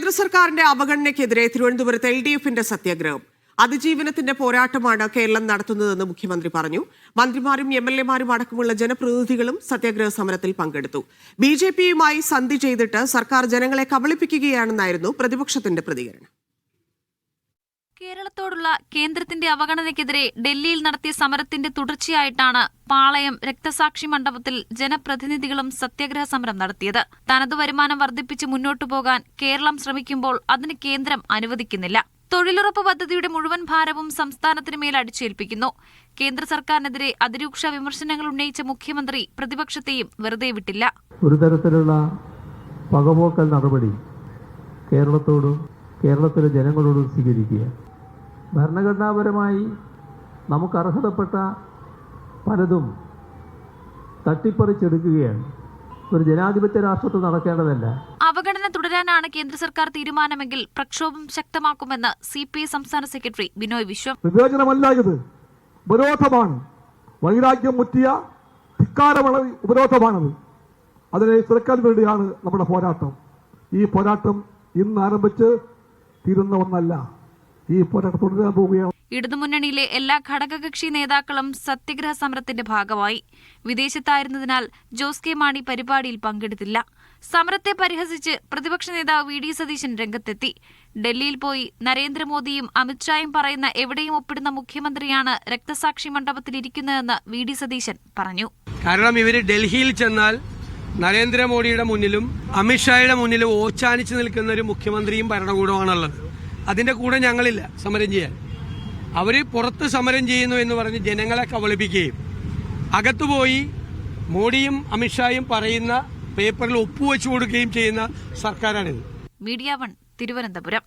കേന്ദ്ര സർക്കാരിന്റെ അവഗണനയ്ക്കെതിരെ തിരുവനന്തപുരത്ത് LDFന്റെ സത്യാഗ്രഹം. അതിജീവനത്തിന്റെ പോരാട്ടമാണ് കേരളം നടത്തുന്നതെന്ന് മുഖ്യമന്ത്രി പറഞ്ഞു. മന്ത്രിമാരും MLAമാരും അടക്കമുള്ള ജനപ്രതിനിധികളും സത്യാഗ്രഹ സമരത്തിൽ പങ്കെടുത്തു. BJPയുമായി സന്ധി ചെയ്തിട്ട് സർക്കാർ ജനങ്ങളെ കബളിപ്പിക്കുകയാണെന്നായിരുന്നു പ്രതിപക്ഷത്തിന്റെ പ്രതികരണം. കേരളത്തോടുള്ള കേന്ദ്രത്തിന്റെ അവഗണനയ്ക്കെതിരെ ഡൽഹിയിൽ നടത്തിയ സമരത്തിന്റെ തുടർച്ചയായിട്ടാണ് പാളയം രക്തസാക്ഷി മണ്ഡപത്തിൽ ജനപ്രതിനിധികളും സത്യാഗ്രഹ സമരം നടത്തിയത്. തനതു വരുമാനം വർദ്ധിപ്പിച്ച് മുന്നോട്ടു പോകാൻ കേരളം ശ്രമിക്കുമ്പോൾ അതിന് കേന്ദ്രം അനുവദിക്കുന്നില്ല. തൊഴിലുറപ്പ് പദ്ധതിയുടെ മുഴുവൻ ഭാരവും സംസ്ഥാനത്തിന് മേൽ അടിച്ചേൽപ്പിക്കുന്നു. കേന്ദ്ര സർക്കാരിനെതിരെ അതിരൂക്ഷ വിമർശനങ്ങൾ ഉന്നയിച്ച മുഖ്യമന്ത്രി പ്രതിപക്ഷത്തെയും വെറുതെ വിട്ടില്ല. ഒരു തരത്തിലുള്ള പകപോക്കൽ നടപടി കേരളത്തോടും കേരളത്തിലെ ജനങ്ങളോടും സ്വീകരിക്കുക. ഭരണഘടനാപരമായി നമുക്ക് അർഹതപ്പെട്ട പലതും തട്ടിപ്പറിച്ചെടുക്കുകയാണ്. ഒരു ജനാധിപത്യ രാഷ്ട്രത്തിൽ നടക്കേണ്ടതല്ല. അവഗണന തുടരാനാണ് കേന്ദ്ര സർക്കാർ തീരുമാനമെങ്കിൽ പ്രക്ഷോഭം ശക്തമാക്കുമെന്ന് CPI സംസ്ഥാന സെക്രട്ടറി ബിനോയ് വിശ്വം. വിവേചനമല്ല, ഇത് ഉപരോധമാണ്. വൈരാഗ്യം മുറ്റിയ ധിക്കാരമുള്ള ഉപരോധമാണത്. അതിനെ ചെറുക്കാൻ വേണ്ടിയാണ് നമ്മുടെ പോരാട്ടം. ഈ പോരാട്ടം ഇന്ന് ആരംഭിച്ച് തീരുന്ന ഒന്നല്ല. ഈ പോരാട്ടം തുടരാൻ പോവുകയാണ്. ഇടതുമുന്നണിയിലെ എല്ലാ ഘടകകക്ഷി നേതാക്കളും സത്യഗ്രഹ സമരത്തിന്റെ ഭാഗമായി. വിദേശത്തായിരുന്നതിനാൽ ജോസ് കെ മാണി പരിപാടിയിൽ പങ്കെടുത്തില്ല. സമരത്തെ പരിഹസിച്ച് പ്രതിപക്ഷ നേതാവ് VD സതീശൻ രംഗത്തെത്തി. ഡൽഹിയിൽ പോയി നരേന്ദ്രമോദിയും അമിത്ഷായും പറയുന്ന എവിടെയും ഒപ്പിടുന്ന മുഖ്യമന്ത്രിയാണ് രക്തസാക്ഷി മണ്ഡപത്തിൽ ഇരിക്കുന്നതെന്ന് VD സതീശൻ പറഞ്ഞു. കാരണം ഇവര് ഡൽഹിയിൽ ചെന്നാൽ നരേന്ദ്രമോദിയുടെ മുന്നിലും അമിത്ഷായുടെ മുന്നിലും ഓച്ചാനിച്ചു നിൽക്കുന്ന ഒരു മുഖ്യമന്ത്രിയും ഭരണകൂടമാണുള്ളത്. അതിന്റെ കൂടെ ഞങ്ങളില്ല സമരം ചെയ്യാൻ. അവര് പുറത്ത് സമരം ചെയ്യുന്നു എന്ന് പറഞ്ഞ് ജനങ്ങളെ കബളിപ്പിക്കുകയും അകത്തുപോയി മോഡിയും അമിത്ഷായും പറയുന്ന പേപ്പറിൽ ഒപ്പുവെച്ചു കൊടുക്കുകയും ചെയ്യുന്ന സർക്കാരാണിത്. മീഡിയ 1 തിരുവനന്തപുരം.